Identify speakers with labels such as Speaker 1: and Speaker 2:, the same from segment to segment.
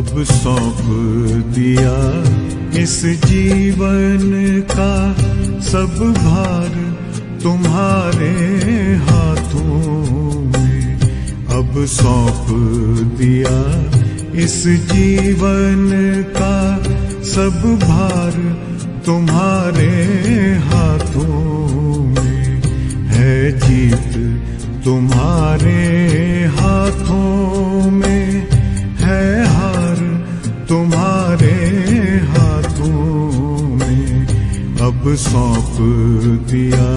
Speaker 1: अब सौंप दिया इस जीवन का सब भार तुम्हारे हाथों में। अब सौंप दिया इस जीवन का सब भार तुम्हारे हाथों में। है जीत तुम्हारे हाथों में, है हार तुम्हारे हाथों में। अब सौंप दिया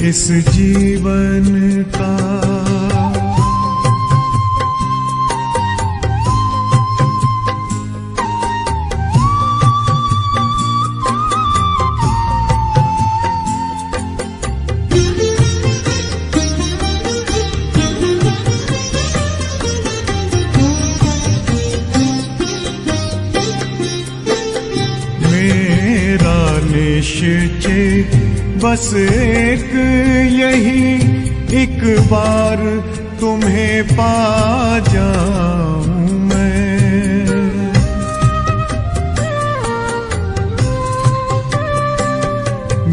Speaker 1: इस जीवन का। निश्चय बस एक यही, एक बार तुम्हें पा जाऊं मैं।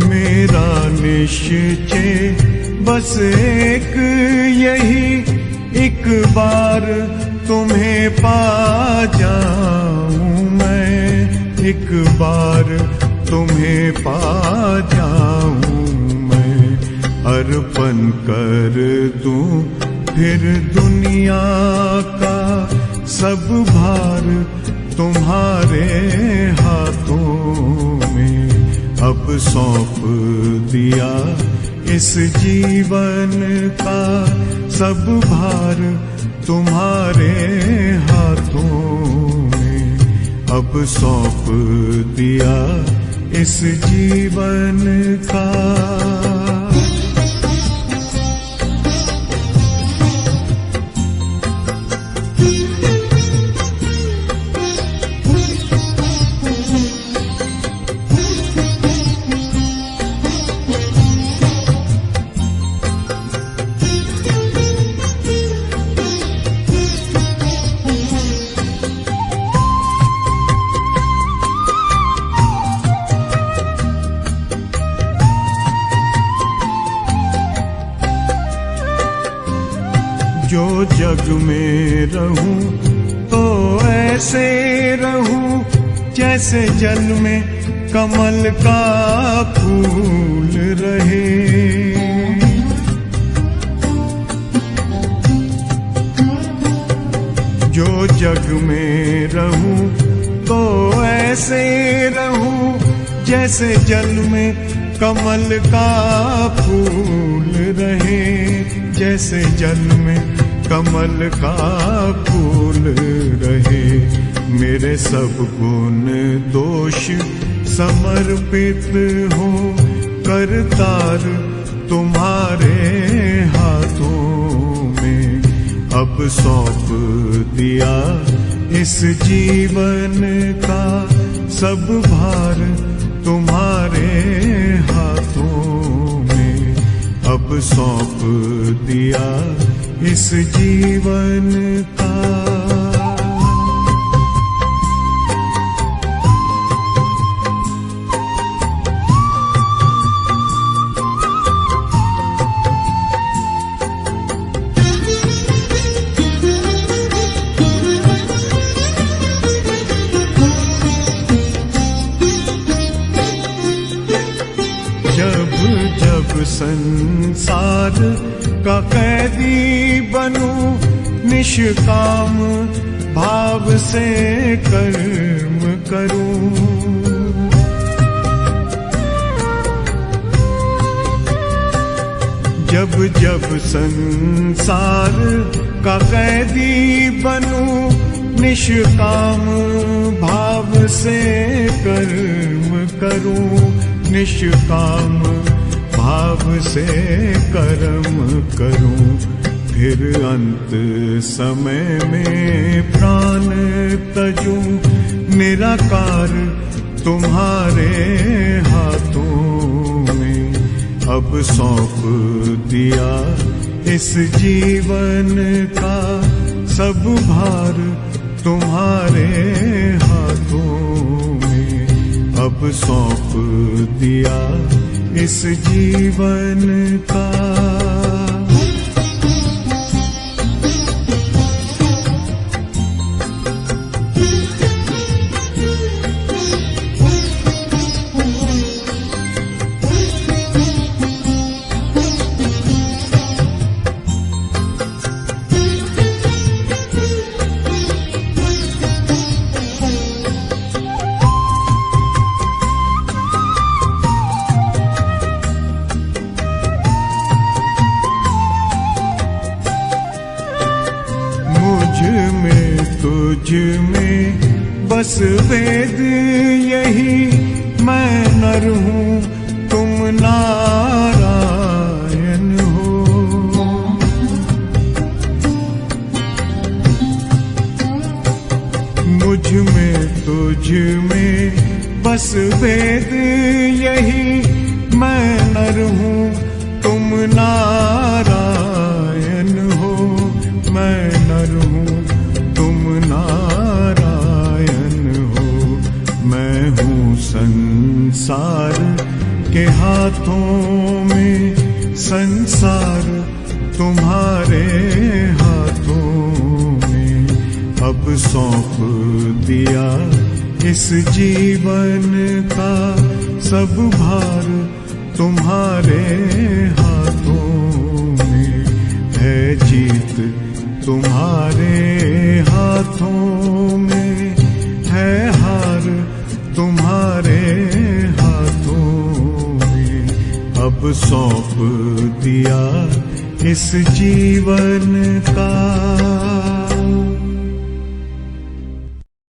Speaker 1: मेरा निश्चय बस एक यही, एक बार तुम्हें पा जाऊं मैं। एक बार तुम्हें पा जाऊं मैं। अर्पण कर दूं फिर दुनिया का सब भार तुम्हारे हाथों में। अब सौंप दिया इस जीवन का सब भार तुम्हारे हाथों में। अब सौंप दिया इस जीवन का। जो जग में रहूं तो ऐसे रहूं जैसे जल में कमल का फूल रहे। जो जग में रहूं तो ऐसे रहूं जैसे जल में कमल का फूल रहे। जैसे जल में कमल का फूल रहे। मेरे सब गुण दोष समर्पित हो करतार तुम्हारे हाथों में। अब सौंप दिया इस जीवन का सब भार तुम्हारे हाथों में। अब सौंप दिया इस जीवन का। जब संसार का कैदी बनूं, निष्काम भाव से कर्म करूं। जब जब संसार का कैदी बनूं, निष्काम भाव से कर्म करूं। निष्काम भाव से कर्म करूं। फिर अंत समय में प्राण तजूं। निराकार तुम्हारे हाथों में। अब सौंप दिया इस जीवन का सब भार तुम्हारे हाथों में अब सौंप दिया इस जीवन का। तुझ में बस वेद यही, मैं नर हूँ तुम नारायण हो। मुझ में तुझ में बस वेद यही, मैं नर हूँ तुम नारायण हो। मैं नर हूँ नारायण हो। मैं हूँ संसार के हाथों में, संसार तुम्हारे हाथों में अब सौंप दिया इस जीवन का। सब भार तुम्हारे हाथों में है, जीत तुम्हारे हाथों में है, हार तुम्हारे हाथों में अब सौंप दिया इस जीवन का।